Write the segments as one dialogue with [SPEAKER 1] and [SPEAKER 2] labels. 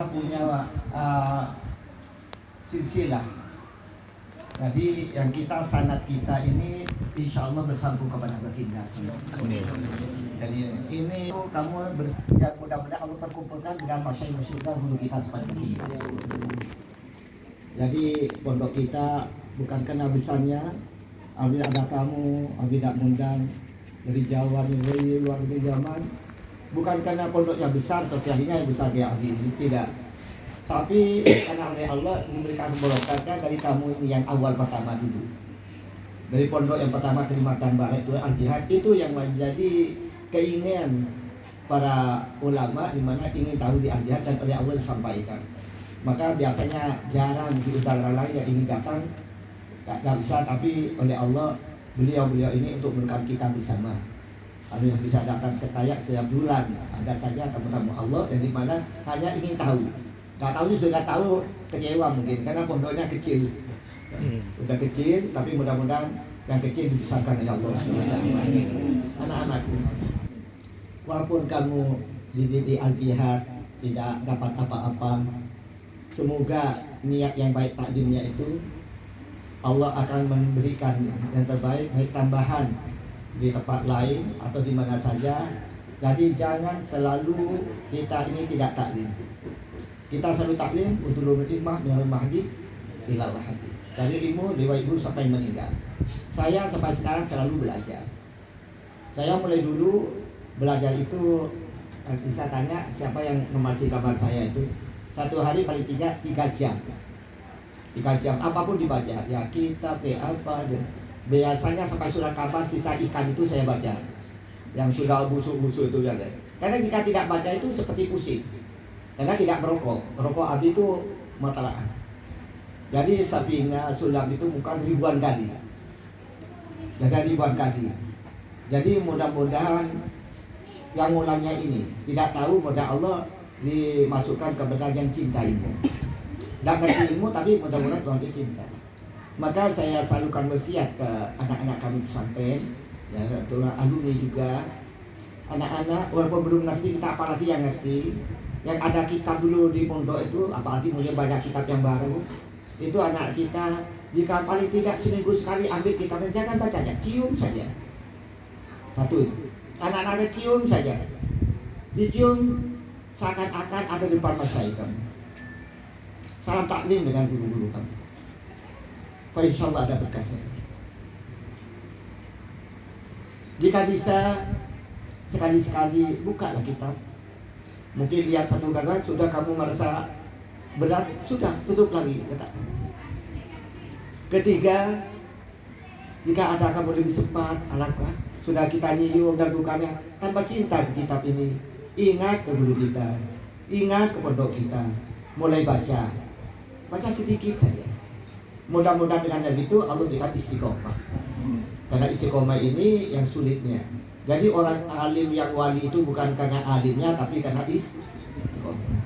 [SPEAKER 1] kita punya silsilah. Jadi yang kita sanad kita ini insya Allah bersambung kepada baginda. Jadi ini kamu ya mudah-mudahan Allah perkumpulkan dengan masyayikh guru kita seperti baginda. Jadi pondok kita bukan karena besarnya, Abi ada kamu, Abi tidak mengundang dari Jawa, dari luar negeri zaman. Bukan karena pondoknya besar atau kiainya besar kayak Abi ini, tidak. Tapi karena oleh Allah memberikan berkatnya dari kamu ini yang awal pertama dulu. Dari pondok yang pertama Kalimantan Barat itu Al-Jihad, itu yang menjadi keinginan para ulama di mana ingin tahu di Al-Jihad dan oleh Allah disampaikan. Maka biasanya jarang di udara lain yang ingin datang, tidak bisa, tapi oleh Allah beliau-beliau ini untuk memberikan kita bersama. Lalu yang bisa datang setiap bulan ada saja tamu-tamu Allah yang dimana hanya ingin tahu. Nggak tahu sudah tahu kecewa mungkin karena pondoknya kecil, udah kecil, tapi mudah-mudahan yang kecil dibesarkan oleh Allah. Anak-anakku, walaupun kamu di Al-Jihad tidak dapat apa-apa, semoga niat yang baik takdimnya itu Allah akan memberikan yang terbaik, baik tambahan di tempat lain atau di mana saja. Jadi jangan selalu kita ini tidak taklim. Kita selalu taklim untuk ilmah minal mahdi ilal lahadi. Dari ilmu lewat ibu sampai meninggal. Saya sampai sekarang selalu belajar. Saya mulai dulu belajar itu, bisa tanya siapa yang memasih kamar saya itu. Satu hari paling 3 jam. 3 jam apapun dibaca. Ya kitab apa. Biasanya sampai surat kabar sisa ikan itu saya baca. Yang sudah busuk-busuk itu ya. Karena jika tidak baca itu seperti pusing. Karena tidak merokok. Merokok Abi itu matalaan. Jadi sapinya sulam itu bukan ribuan kali. Jadi ribuan kali. Jadi mudah-mudahan yang mulanya ini tidak tahu mudah Allah dimasukkan kepada yang cinta ilmu. Tidak ngerti ilmu tapi mudah-mudahan mengerti cinta. Maka saya selalukan wasiat ke anak-anak kami pesantren, ya, alumni juga. Anak-anak walaupun belum ngerti kita apalagi yang ngerti. Yang ada kitab dulu di pondok itu, apalagi mulai banyak kitab yang baru, itu anak kita jika paling tidak seminggu sekali ambil kitabnya, jangan bacanya, cium saja. Satu, anak-anaknya cium saja, dicium seakan-akan ada di depan masyayikh kamu. Salam taklim dengan guru-guru kamu. Insya Allah ada berkasnya. Jika bisa sekali-sekali bukalah kitab. Mungkin lihat satu kata sudah kamu merasa berat, sudah tutup lagi. Ketiga, jika ada kamu lebih sempat, alangkah. Sudah kita nyium dan dukanya tanpa cinta ke kitab ini. Ingat ke guru kita, ingat ke pondok kita. Mulai baca sedikit saja. Mudah-mudahan dengan itu Allah berikan istiqomah. Karena istiqomah ini yang sulitnya. Jadi orang alim yang wali itu bukan karena alimnya tapi karena istiqomah.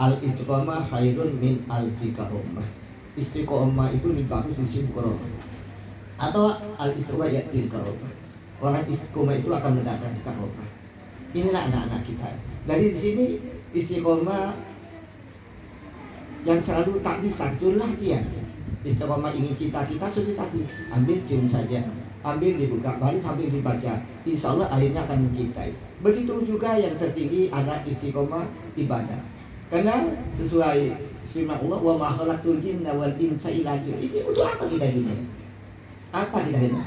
[SPEAKER 1] Al-istiqomah khairun min alfi karomah. Istiqomah itu lebih bagus di karomah. Atau al-istiqomah yatil karomah. Orang istiqomah itu akan mendatangkan karomah. Inilah anak-anak kita. Dari di sini istiqomah yang selalu tak bisa curlah dia. Istiqomah ingin cinta kita sudah tadi. Ambil cium saja. Ambil dibuka balik sambil dibaca, insya Allah akhirnya akan mencintai. Begitu juga yang tertinggi anak istiqomah ibadah. Karena sesuai firman Allah, wa ma khalaqtul jinna wal insa illa liya'budun. Ini untuk apa kita dunia? Apa kita ini?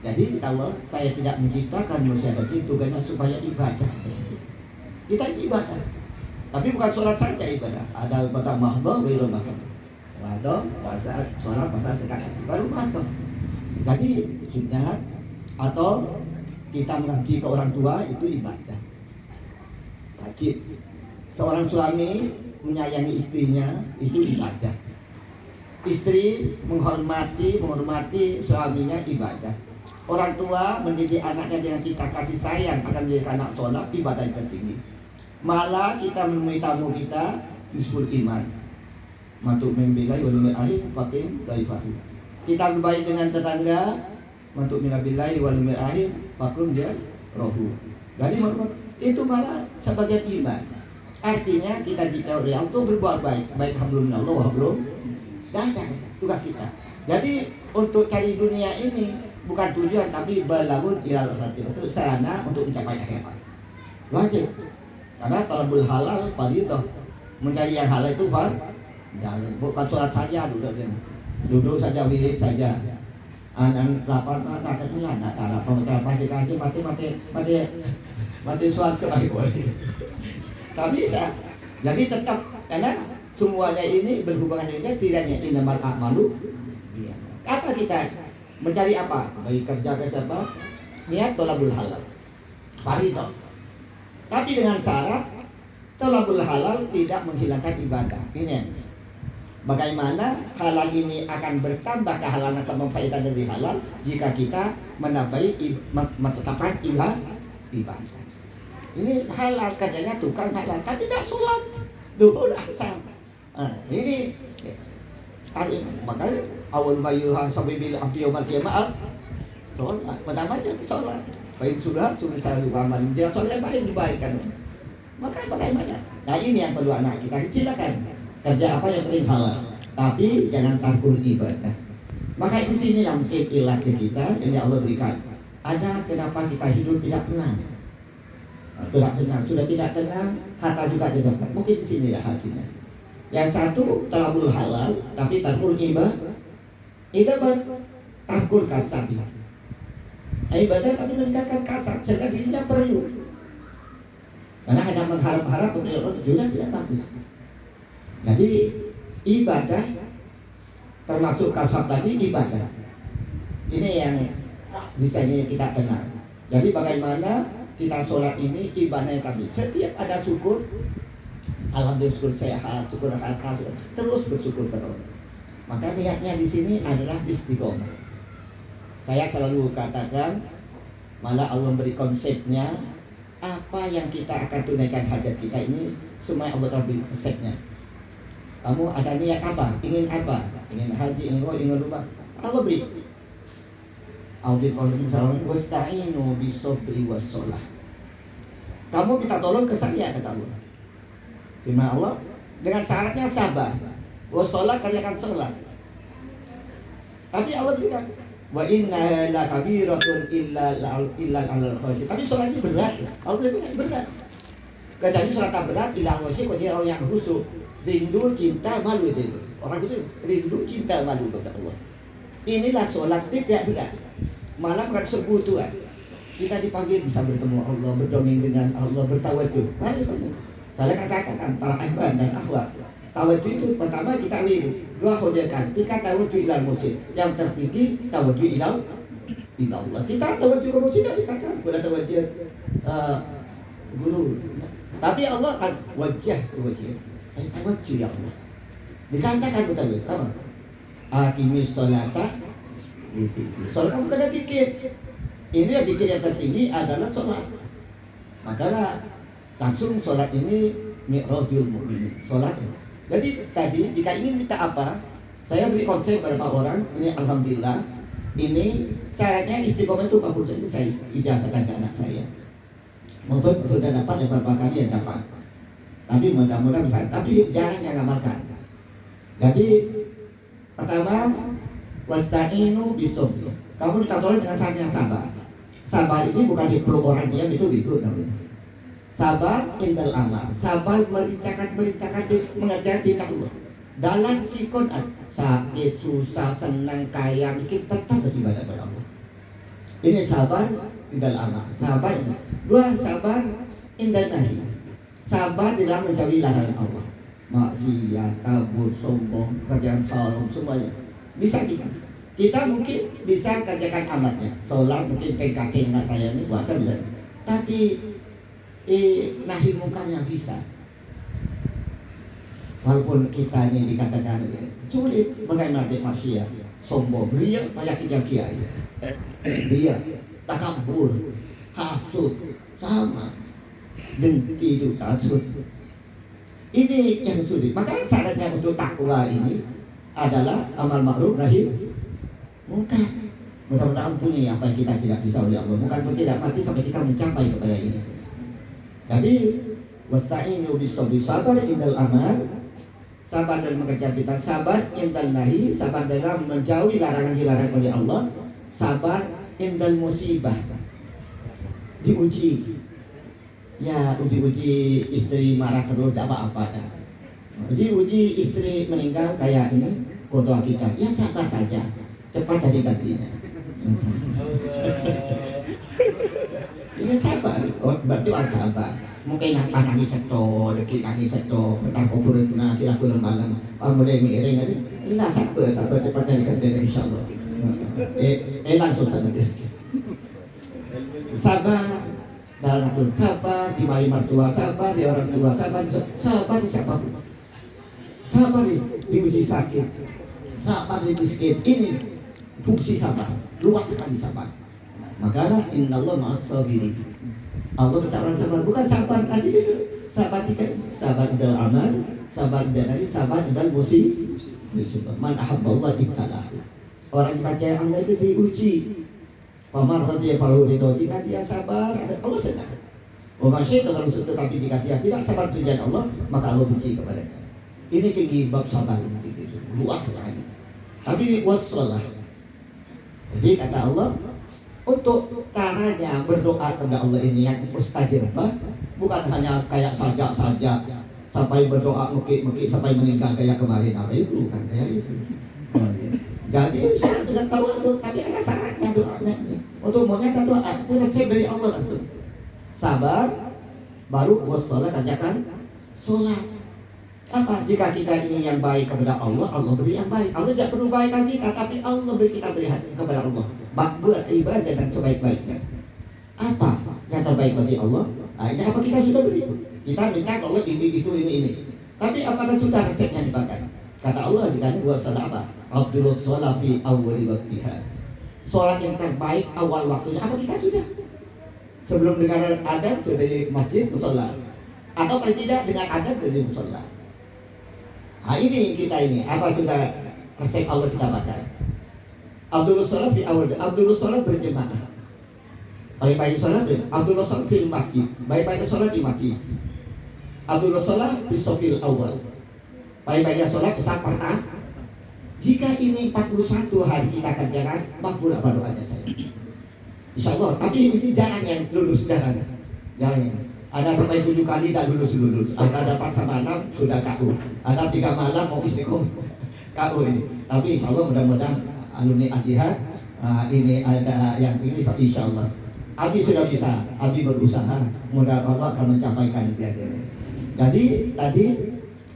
[SPEAKER 1] Jadi kalau saya tidak menciptakan manusia dan jin, tugasnya supaya ibadah. Kita ibadah. Tapi bukan sholat saja ibadah. Ada ibadah mahdoh, wiru mahdoh. Mahdoh, puasa, sholat, puasa sekali. Baru mahdoh. Jadi sunat atau kita mengabdi ke orang tua itu ibadah wajib. Seorang suami menyayangi istrinya itu ibadah. Istri menghormati suaminya ibadah. Orang tua mendidik anaknya dengan kita kasih sayang akan menjadi anak sholat, ibadah yang tertinggi. Malah kita menemui tamu kita nisful iman. Matuk membilai walumil akhir fatim daifahu. Kita berbaik dengan tetangga, untuk minabillahi wal yawmil akhir, fakum dia rohu. Jadi itu malah sebagai iman. Artinya kita ditaruh untuk berbuat baik, baik hablum minallah wa hablum. Dah tugas kita. Jadi untuk cari dunia ini bukan tujuan, tapi balagun ilal akhirati, untuk sarana untuk mencapai akhirat. Wajib. Karena talabul halal fardhu. Mencari yang halal itu bukan sholat saja, duduk saja, wirid saja. Anak lapar nak kenyang, nak tarap, mati suat ke baik. Tak bisa. Jadi tetap, karena semuanya ini berhubungan dengan tidaknya innamal a'malu. Apa kita mencari apa? Baik kerja ke siapa? Niat tolabul halal. Fardhu. Tapi dengan syarat tolabul halal tidak menghilangkan ibadah. Ini bagaimana halal ini akan bertambah kehalalan atau memfaedah dari halal jika kita menetapkan ibadah. Ini halal, kerjanya tukang halal, tapi tidak sholat duhur asar. Ini tadi makanya awal mayuhan sabibil abdi yaumil qiyamah sholat. Pertama aja sholat. Baik sudah saya amal dia sholat baik kan. Maka bagaimana? Nah ini yang perlu anak kita kecilkan. Kerja apa yang penting halal, tapi jangan takut ibadah. Maka di sini yang mungkin ilat kita yang Allah berikan. Ada kenapa kita hidup tidak tenang. Tidak tenang, sudah tidak tenang, harta juga tidak dapat. Mungkin di sini hasilnya. Yang satu talabul halal, tapi tarkul ibadah. Tarkul kasab. Ibadah tapi meningkatkan kasab, sehingga dirinya perlu. Karena hanya mengharap-harap untuk Allah juga tidak bagus. Jadi ibadah termasuk kasab tadi ibadah. Ini yang bisa kita tenang. Jadi bagaimana kita sholat ini ibadahnya tadi. Setiap ada syukur, alhamdulillah syukur sehat, syukur harta, terus bersyukur terus. Maka niatnya di sini adalah istiqomah. Saya selalu katakan, malah Allah beri konsepnya, apa yang kita akan tunaikan hajat kita ini, semua Allah beri konsepnya. Kamu ada niat apa? Ingin apa? Ingin haji, ingin rumah. Allah beri. Audit misalnya wasta'inu bisobri wassalah. Kamu minta tolong ke saya kata Allah. Firman Allah dengan syaratnya sabar. Wassalah kerjakan sholat. Tapi Allah bilang wa inna la kabiratun illa alal khawasi. Tapi sholat ini berat. Allah bilang berat. Kecuali sholat berat illa khawasi kalau dia orang yang khusyuk, rindu, cinta, malu itu. Orang itu rindu, cinta, malu kata Allah. Inilah sholat tidak berat. Malah bukan sebutuan. Kita dipanggil bisa bertemu Allah, berdongeng dengan Allah, bertawadhu. Mari saya katakan para ahbab dan akhwat. Tawadhu itu pertama kita lirik, dua khodakan, tiga tawadhu ilal musyid. Yang tertinggi tawadhu ilal Allah. Kita tawadhu ke musyid tidak dikatakan, bukan tawadhu guru. Tapi Allah kan wajah ke wajah. Saya tawadhu ya Allah. Dikatakan betul apa? Aqimis sholata. Soal kamu kena zikir. Ini yang zikir yang tertinggi adalah sholat. Maka langsung sholat ini mi'rajul mu'minin. Sholat. Jadi tadi jika ingin minta apa, saya beri konsep beberapa orang. Ini alhamdulillah. Ini syaratnya istiqomah itu apapun saja saya ijazahkan ke anak saya. Mungkin sudah dapat beberapa kali yang dapat. Tapi mudah-mudahan bisa. Tapi jarang yang ngamalkan. Jadi pertama wasta'inu bisobri. Kamu minta tolong dengan syarat yang sabar. Sabar ini bukan dipeluk orang diam itu namanya. Sabar indal amal. Sabar merintahkan mengejar perintah Allah. Dalam sikon sakit, susah, senang, kaya, bikin tetap beribadah kepada Allah. Ini sabar indal amal. Sabar ini. Dua sabar indal nahi. Sabar dalam menjauhi larangan Allah. Maksiat, kabur, sombong, kerjaan haram, semuanya. Bisa kita mungkin bisa kerjakan amatnya, sholat mungkin PKK nggak saya ini puasa bisa, tapi nahi mukanya bisa. Walaupun kita ini dikatakan sulit, bagaimana dia manusia sombong, ria, penyakit yang kiai, ria, takabur, hasud, sama, dengki itu hasud. Ini yang sulit. Maka syaratnya untuk takwa ini adalah amal ma'ruf nahi munkar. Mudah-mudahan ampuni apa yang kita tidak bisa oleh Allah. Bukan pun tidak mati sampai kita mencapai kepada ini. Jadi Wasta'inu bis-sabri, sabar indal amal, sabar dalam mengerjakan perintah, sabar indal nahi, sabar dalam menjauhi larangan-dilarang oleh Allah, sabar indal musibah, diuji. Ya, uji-uji istri marah terus, tak apa-apa. Uji istri meninggal kayak ini, kodok kita, ya sabar saja, cepat jadi gantinya. Ini sabar, berarti harus sabar. Mungkin apa nangis seto, deki nangis seto, betah kubur itu nanti aku malam, mulai miring aja. Ini sabar cepat jadi gantinya insyaallah. Langsung saja. Sabar dalam atur sabar, di mari mertua sabar, di orang tua sabar, sabar siapapun. Sabar diuji sakit, sabar di miskin. Ini fungsi sabar, luas sekali sabar. Makanya innallaha ma'as-sabirin. Allah berbicara sabar, bukan sabar tadi itu. Sabar tiga, sabar dalam amal, sabar dari sabar dalam musibah. Man ahabballah ibtalah. Orang yang percaya Allah itu diuji. Pamar dia palu ridho, jika dia sabar, Allah senang. Masih kalau tetapi jika dia tidak sabar tujuan Allah, maka Allah benci kepadanya. Ini tinggi bab sabar ini tinggi, luas sekali. Tapi wassalah. Jadi kata Allah, untuk caranya berdoa kepada Allah ini yang mustajabah, bukan hanya kayak sajak sampai berdoa mukit sampai meninggal kayak kemarin apa itu, bukan kayak itu. Jadi saya tidak tahu itu, tapi ada syaratnya doanya. Untuk menyatakan doa itu resep dari Allah langsung. Sabar, baru wassalah, kerjakan sholat. Apa? Jika kita ini yang baik kepada Allah, Allah beri yang baik. Allah tidak perlu baikkan kita, tapi Allah beri kita beri kepada Allah. Buat ibadah dan sebaik-baiknya. Apa yang terbaik bagi Allah? Nah, ini apa kita sudah beri? Kita minta Allah ini. Tapi apakah sudah resepnya dipakai? Kata Allah jika ini wassalah apa? Abdullah sholat fi awwali waktiha. Sholat yang terbaik awal waktunya. Apa kita sudah? Sebelum dengar adzan sudah di masjid mushola. Atau paling tidak dengan adzan sudah di mushola. Nah ini kita ini. Apa sudah resep Allah kita pakai? Abdullah sholat fi awal. Abdullah sholat berjemaah. Baik-baik sholat. Abdullah sholat fi masjid. Baik-baik sholat di masjid. Abdullah sholat fi sofil awal. Baik-baik sholat saat pertama. Jika ini 41 hari kita kerjakan, makbul apa doanya saya? Insya Allah. Tapi ini jarang yang lulus, jarang. Ada sampai 7 kali tak lulus. Ada 4 sama 6 sudah KU. Ada 3 malam mau istiqomah KU ini. Tapi insya Allah mudah-mudahan alumni Al-Jihad ini ada yang ini insya Allah. Abi sudah bisa, Abi berusaha. Mudah Allah akan mencapaikan dia. Jadi tadi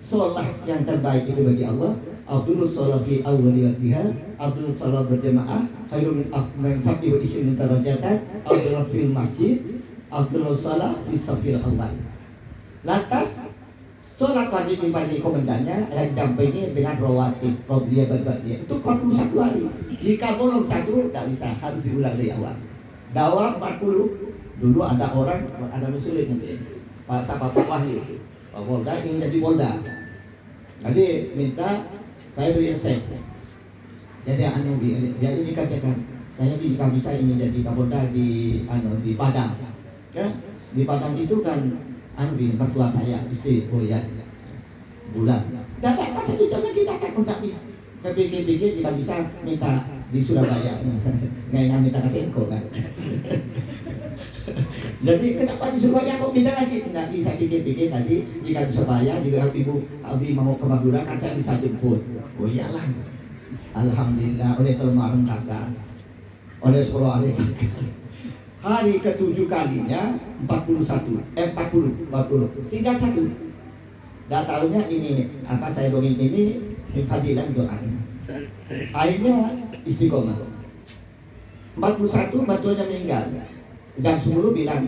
[SPEAKER 1] sholat yang terbaik itu bagi Allah. Abdullah sholat fi awwali waktiha, Abdullah sholat berjemaah, khairun min sab'i wa isrin darajatan, Abdullah fil masjid, Abdullah sholat fi safil awal. Lantas sholat wajib dibagi komandannya dan dampingi dengan rawatib, qobliyah ba'diyah. Itu 41 hari. Jika bolong satu tak bisa, harus diulang dari awal. Dawam 40. Dulu ada orang, ada musulit mungkin. Pak Wahyu, Pak Polda ingin jadi Polda. Jadi minta saya beri resep. Jadi ya ini katakan saya bisa ingin jadi Kapolda di Padang. Ya, di Padang itu kan mertua saya istri ya bulan. Dan apa satu jam lagi datang kontaknya. Pikir-pikir kita bisa minta di Surabaya. Nggak minta ke Senko kan. Jadi kenapa di Surabaya kok pindah lagi? Tidak bisa pikir-pikir tadi jika di Surabaya, jika Abi mau ke Madura kan saya bisa jemput. Oh iyalah. Alhamdulillah oleh Telmarum kakak, oleh Sekolah Ali kakak. Hari ke-7 kalinya 40. Tinggal satu. Dah tahunya ini apa saya dongeng ini fadilah doa. Akhirnya istiqomah. 41 mertuanya meninggal. Jam 10 bilang.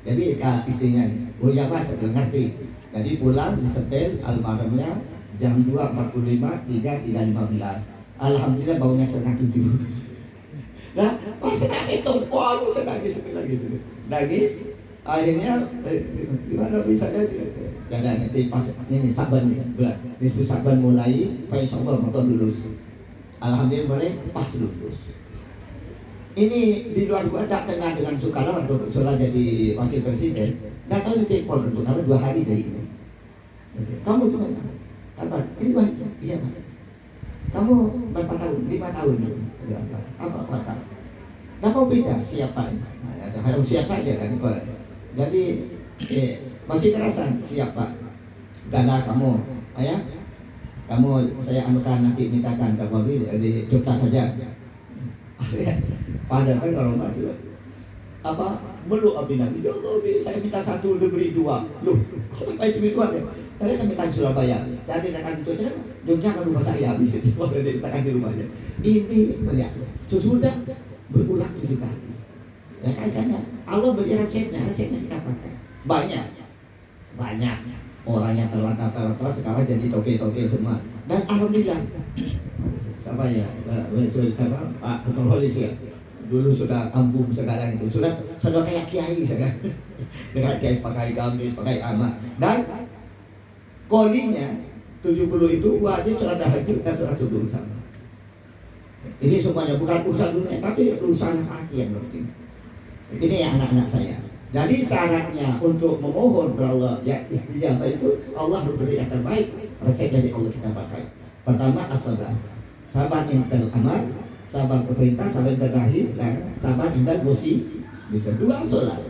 [SPEAKER 1] Jadi istrinya, oh ya mas, ngerti. Jadi pulang disetel almarhumnya jam 2.45, 3.15. Alhamdulillah baunya setengah 7. Nah, pas senang itu, waduh nangis. Akhirnya gimana bisa jadi? Dan nanti pas ini Saban berat. Nisfu Saban mulai, Insya Allah motor lulus. Alhamdulillah mulai pas lulus. Ini di luar gua tidak kenal dengan Soekarno waktu Soekarno jadi wakil presiden. Nggak tahu ditelepon untuk apa 2 hari dari ini. Kamu gimana? Kapan? Ini Pak. Iya Pak. Kamu berapa tahun? 5 tahun. Apa Pak? Nah, kau beda siapa? Nah, harus siapa aja kan? Jadi masih terasa siapa? Dana kamu, ayah? Kamu saya anukan nanti mintakan ke mobil di Jogja saja. Padahal kan kalau mati apa meluk abi nabi, ya Allah, saya minta 1 diberi 2. Loh, kok sampai diberi 2 ya? Saya kan minta di Surabaya, saya mintakan itu aja, Jogja kan rumah saya, kalau mintakan di rumahnya. Ini melihat sesudah berulang 7 kali. Ya kan Allah beri resepnya kita pakai. Banyak orang yang terlantar sekarang jadi toke semua. Dan alhamdulillah, siapa ya, Pak Ketua Polis ya, dulu sudah ambung sekarang itu sudah kayak kiai sekarang, dengan kiai pakai gamis, pakai amat, dan kolinya 70 itu wajib sholat tahajud dan sholat subuh sama. Ini semuanya bukan urusan dunia, tapi urusan hati yang penting. Ini ya anak-anak saya. Jadi syaratnya untuk memohon kepada Allah ya istijabah itu Allah beri yang terbaik. Resep dari Allah kita pakai. Pertama as-sabar. Sabar intel amar, sabar perintah, sabar terakhir, dan sabar intel bosi. Bisa 2 sholat.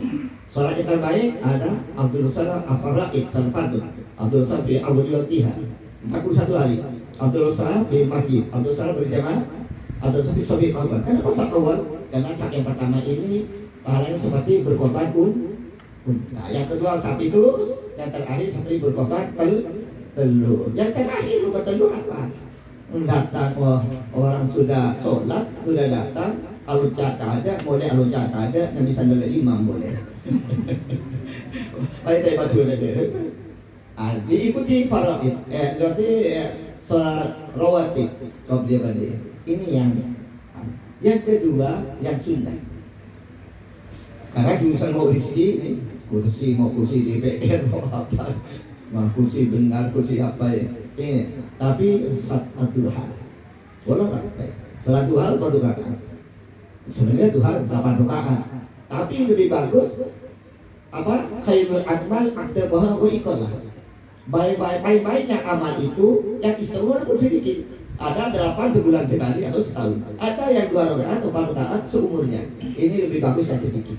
[SPEAKER 1] Sholat yang terbaik ada Abdul Salam Afaraid Salfadul. Abdul Salam fi awwaliyatiha 41 hari. Abdul Salam di masjid. Abdul Salam berjamaah. Abdul Salam fi awal. Kenapa saat awal? Karena saat yang pertama ini pahalanya seperti berkorban unta. Yang kedua sapi terus, yang terakhir seperti berkorban telur. Yang terakhir lupa telur apa? Datang orang sudah sholat, sudah datang, alunca ada, boleh alunca ada, Nabi sandal imam boleh. Baik saya baca dulu. Diikuti faraid, berarti sholat rawatib, qobliyah ba'diyah. Ini yang kedua yang sunnah. Karena jurusan mau rezeki ini, mau kursi DPR, mau apa, mau kursi benar, kursi apa ya. Ini, tapi salat duha, boleh nggak? Salat duha berapa rakaat? Sebenarnya duha 8 rakaat, tapi lebih bagus apa? Khairul amal akta bahwa ikut lah. Baik-baiknya amal itu yang istimewa pun sedikit. Ada 8 sebulan sekali atau setahun. Ada yang 2 rakaat atau 4 rakaat seumurnya. Ini lebih bagus yang sedikit.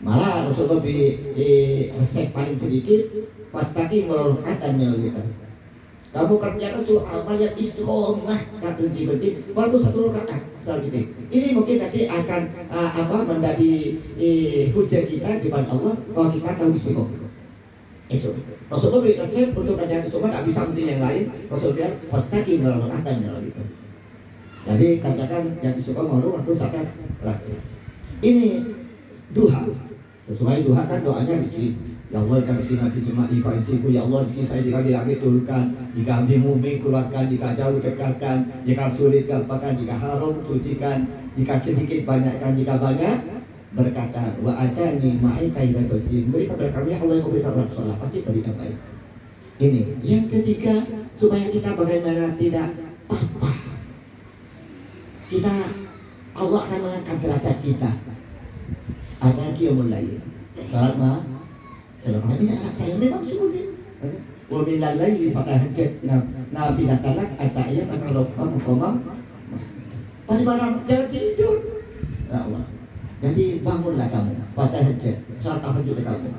[SPEAKER 1] Malah Rasulullah di resep paling sedikit pastaki melorokatan melita. Kamu kerjakan suruh amal yang istiqomah tak berhenti baru 1 rakaat selanjutnya. Ini mungkin nanti akan menjadi hujah kita di depan Allah kalau kita tahu istiqomah. Itu Rasulullah beri resep untuk kerjaan semua tak bisa mending yang lain. Rasulullah pastaki melorokatan melita. Jadi katakan yang istiqomah waktu saat rakyat. Ini duha. Sesuai duha kan doanya isi. Ya Allah kan isi nabi semati faisiku. Ya Allah isi saya jika di langit turunkan, jika abdi mu'min keluarkan, jika jauh dekatkan, jika sulit gampangkan, jika haram sucikan, jika sedikit banyakkan, jika banyak berkata wa atani ma'ika ila bersih. Beri kepada kami Allah yang memberikan rasulullah pasti berikan baik. Ini yang ketiga supaya kita bagaimana tidak apa. Kita Allah akan mengangkat derajat kita. Ada qiyamul lail. Salat ma. Salat ini anak saya memang sulit. Wa min al-laili fatahajjat nafilatan lak asa'iyat kalau kamu komam. Pada malam jangan tidur. Ya Allah. Jadi bangunlah kamu. Fatahajjat. Salat tahajud kamu.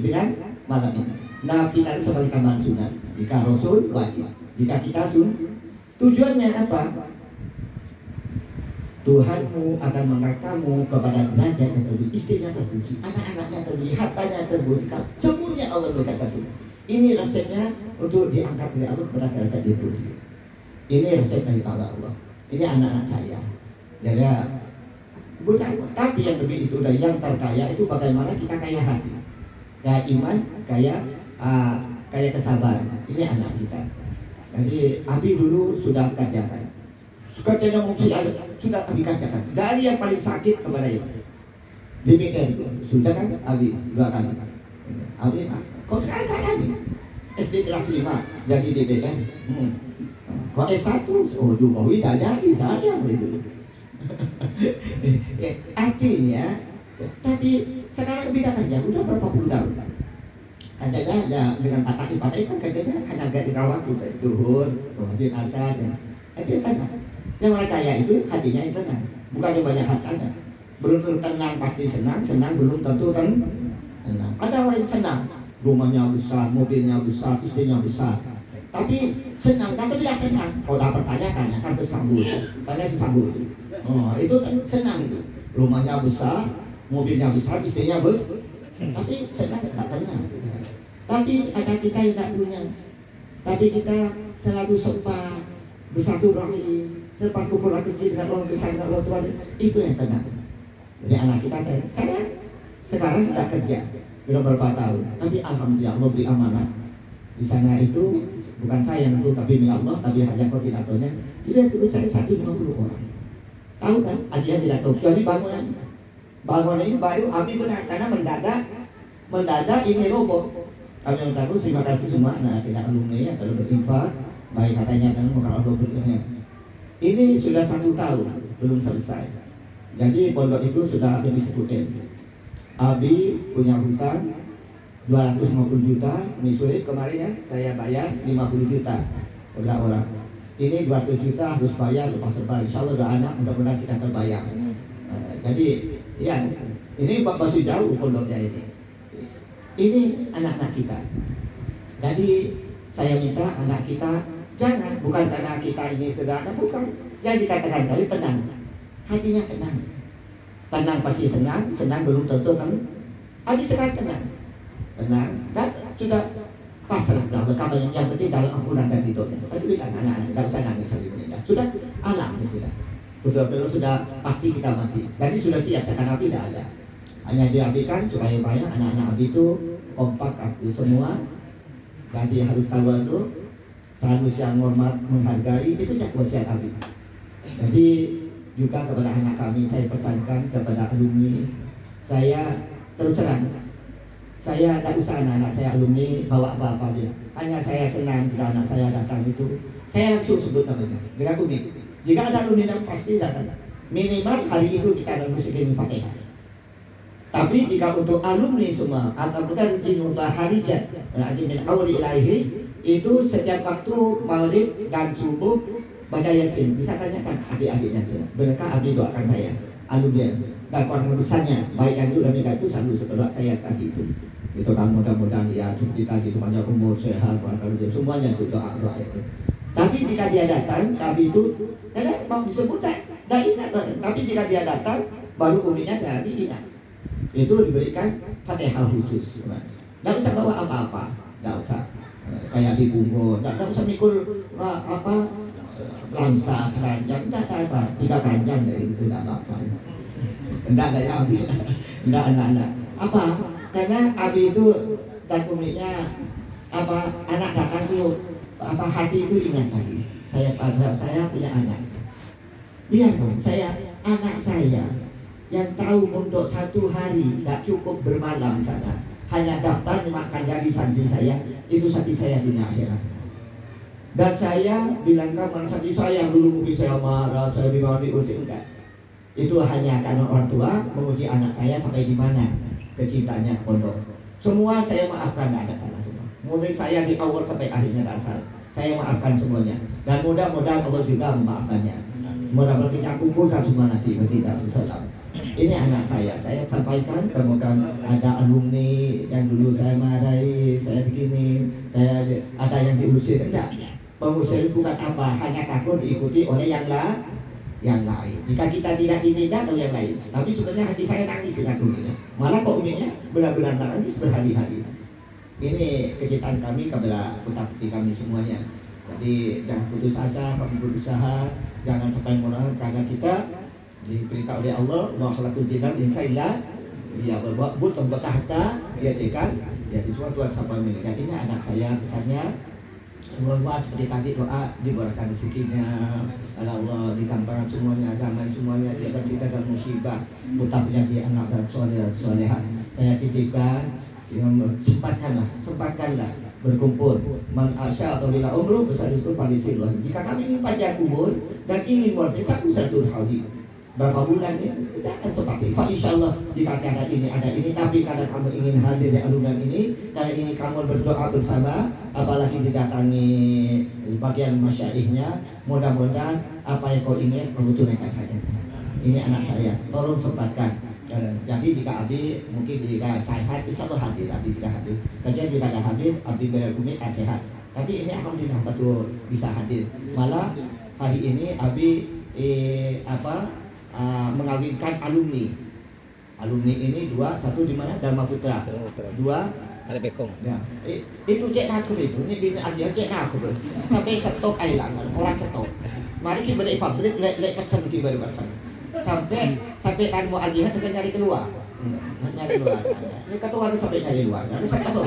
[SPEAKER 1] Dengan malam ini. Nafilah sebagai tambahan sunat. Jika Rasul wajib. Jika kita tujuannya apa? Tuhanmu akan mengangkat kamu kepada derajat yang terpuji, istrinya terpuji, anak-anaknya terpuji, hartanya terpuji, semuanya Allah berikan terpuji. Ini resepnya untuk diangkat oleh Allah kepada derajat yang terpuji. Ini resep dari Allah. Ini anak-anak saya. Jadi bukan, tapi yang lebih itu dari yang terkaya itu bagaimana kita kaya hati, kaya iman, kaya kesabaran. Ini anak kita. Jadi Abi dulu sudah kerjakan. Kerjanya mungkin sudah Abi kerjakan dari yang paling sakit kepada yang demikian sudah kan Abi 2 kali. Abi kok sekarang tak ada nih SD kelas 5 jadi DBN. Kok S1 Jokowi tak jadi saya dulu. Artinya, tapi sekarang beda kerja udah berapa puluh tahun. Katanya ya dengan patah-patah kan katanya hanya gak dirawat duhur, rajin asal ya. Itu tanya. Yang orang kaya itu hatinya itu tenang, bukannya banyak hartanya. Belum tentu tenang pasti senang, senang belum tentu tenang. Ada orang yang senang, rumahnya besar, mobilnya besar, istrinya besar. Tapi senang, tapi tidak tenang. Kalau dapat tanya kan tersambut, tanya sesambut. Oh, itu kan senang itu. Rumahnya besar, mobilnya besar, istrinya besar. Tapi senang tak tenang. Tapi ada kita yang tidak punya. Tapi kita selalu sempat bersatu rahim, sempat kumpul kecil dengan orang besar dengan orang tua. Itu yang tenang. Jadi anak kita saya sekarang tidak kerja, sudah berapa tahun. Tapi alhamdulillah Allah beri amanah. Di sana itu bukan saya yang tentu, tapi milik Allah, tapi hanya koordinatornya. Dia turun saya 150 orang. Tahu kan? Aja tidak tahu. Jadi bangunan ini baru Abi benar karena mendadak ini roboh. Kami minta terima kasih semua anak kita alumni ya kalau berinfak baik katanya dan kalau berikutnya. Ini sudah 1 tahun belum selesai. Jadi pondok itu sudah habis disebutin. Abi punya hutang 250 juta, misalnya kemarin ya saya bayar 50 juta udah orang. Ini 200 juta harus bayar lepas serba. Insya Allah udah anak mudah-mudahan kita terbayar. Jadi ya ini masih jauh pondoknya ini. Ini anak-anak kita. Jadi saya minta anak kita jangan, bukan karena kita ini sudah anak, bukan. Yang dikatakan tadi tenang, hatinya tenang. Tenang pasti senang, senang belum tentu tenang. Habis sekarang tenang, dan sudah pasrah dalam kabar yang penting dalam ampunan dan hidupnya. Saya bilang anak-anak tidak usah nangis sebenarnya. Sudah alam sudah. Betul-betul sudah pasti kita mati. Jadi sudah siap karena api tidak ada. Hanya diapikan supaya anak-anak Abi itu kompak Abi semua. Jadi harus tahu itu harus yang hormat menghargai itu cak wasiat Abi. Jadi juga kepada anak kami saya pesankan kepada alumni saya terus terang. Saya tidak usah anak-anak saya alumni bawa apa-apa dia. Hanya saya senang jika anak saya datang itu saya langsung sebut namanya dengan unik. Jika ada alumni yang pasti datang. Minimal hari itu kita akan bersihin Fatihah. Tapi jika untuk alumni semua atau kita rezeki untuk harijat min awli ilahi itu setiap waktu maghrib dan subuh baca yasin. Bisa tanyakan adik-adiknya saya. Benarkah Abi doakan saya alumni dan keluarga besarnya baik yang sudah menikah itu selalu berdoa saya tadi itu kan mudah-mudahan ya kita di rumahnya umur sehat keluarga semuanya itu doa itu. Tapi jika dia datang kami itu kadang mau disebut tidak ingat. Tapi jika dia datang baru uminya dari ingat. Itu diberikan Fatihah khusus. Tidak usah bawa apa-apa, tidak usah kayak di bungo, tidak usah mikul apa langsa keranjang, tidak apa 3 keranjang dari itu tidak apa-apa. Tidak ada yang Abi, tidak anak-anak. Apa? Karena Abi itu dan uminya apa anak datang itu apa hati itu ingat lagi. Saya punya anak. Lihat dong, anak saya yang tahu untuk 1 hari tak cukup bermalam di sana, hanya daftar makan jadi santri saya itu santri saya dunia akhirat. Dan saya bilang kamu santri saya dulu mungkin saya marah, saya dibawa diusir enggak. Itu hanya karena orang tua menguji anak saya sampai di mana kecintanya ke pondok. Semua saya maafkan, tidak ada salah semua. Murid saya di awal sampai akhirnya dasar saya maafkan semuanya. Dan mudah-mudahan Allah juga memaafkannya. Mudah-mudahan kita kumpulkan semua nanti tidak sesalam. Ini anak saya sampaikan kemudian ada alumni yang dulu saya marahi, saya begini, saya ada yang diusir, enggak. Pengusir bukan apa, hanya takut diikuti oleh yang lain. Jika kita tidak ditindak atau yang lain, tapi sebenarnya hati saya nangis dengan uminya. Malah kok uminya benar-benar nangis berhari-hari. Ini kecintaan kami kepada putra-putri kami semuanya. Jadi jangan putus asa, kami berusaha, jangan sampai menolak karena kita diberitahu oleh Allah, "Wa khalaqul jinna wal insa illa dia berbuat untuk tahta dia tekan dia disuruh Tuhan sampai meninggal." Ini anak saya besarnya semua seperti tadi doa diberkahi rezekinya Allah dikampangkan semuanya agama semuanya dia akan kita dalam musibah putra punya dia anak dan solehan saya titipkan sempatkanlah berkumpul man asya atau bila umruh besar itu palisillah. Jika kami ingin panjang umur dan ingin warisi tak usah turhawi berapa bulan ini tidak akan seperti itu. Insya Allah jika ada ini, tapi kalau kamu ingin hadir di alunan ini, kali ini kamu berdoa bersama, apalagi didatangi bagian masyaikhnya, mudah-mudahan apa yang kau ingin kau tunaikan hajatnya. Ini anak saya, tolong sempatkan. Jadi jika Abi mungkin jika sehat, insya Allah hadir. Abi jika hadir, kajian jika ada hadir, Abi berkumit sehat. Tapi ini alhamdulillah betul bisa hadir. Malah hari ini Abi mengawinkan alumni. Alumni ini dua, satu di mana Dharma Putra, dua
[SPEAKER 2] ada Bekong.
[SPEAKER 1] ya. Itu cek aku itu, ini bini aja cek aku bro. Sampai stok ailang, orang stok. Mari kita beli pabrik, lek pesan kita baru pesan. Sampai kan mau aja kita nyari keluar. Nyari keluar. Ini kata harus sampai nyari luar. Harus saya tahu.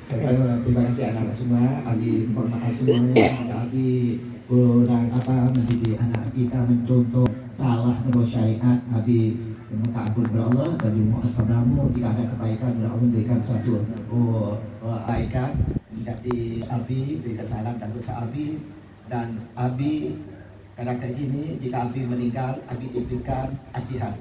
[SPEAKER 1] Terima kasih anak-anak semua. Abi mohon maaf semuanya. Abi kurang mendidik anak kita mencontoh salah menurut syariat. Abi minta ampun kepada Allah dan mohon kepadamu jika ada kebaikan kepada Allah berikan suatu kebaikan dari Abi, berikan salam dan dosa Abi dan Abi kadang-kadang ini jika Abi meninggal Abi diberikan al-jihad.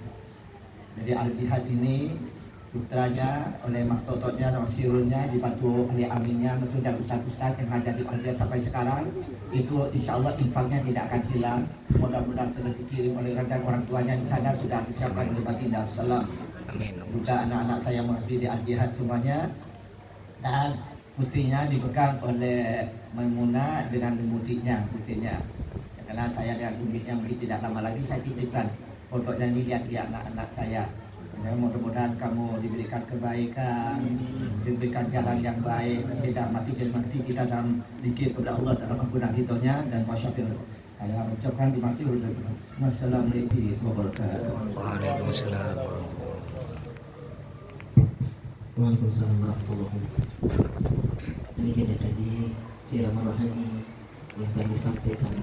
[SPEAKER 1] Jadi al-jihad ini putranya oleh Mas Tototnya dan Mas Sirulnya dibantu oleh aminnya betul dan ustaz-ustaz yang ngajar di al-jihad sampai sekarang itu insya Allah infaknya tidak akan hilang. Mudah-mudahan sudah dikirim oleh orang tuanya di sana sudah disiapkan oleh Baginda Salam. Juga anak-anak saya mengabdi di al-jihad semuanya dan putrinya dipegang oleh Maimunah dengan putihnya. Karena saya dengan umitnya mungkin tidak lama lagi saya titipkan pondoknya ini lihat di anak-anak saya. Ya, mudah-mudahan kamu diberikan kebaikan, diberikan jalan yang baik, tidak mati dan mati kita dalam zikir kepada Allah dalam ampunan ridhonya dan masyarakat. Saya ucapkan terima kasih. Wassalamualaikum warahmatullahi wabarakatuh.
[SPEAKER 2] Waalaikumsalam.
[SPEAKER 3] Waalaikumsalam warahmatullahi wabarakatuh. Ini jadi tadi sirama rohani yang telah disampaikan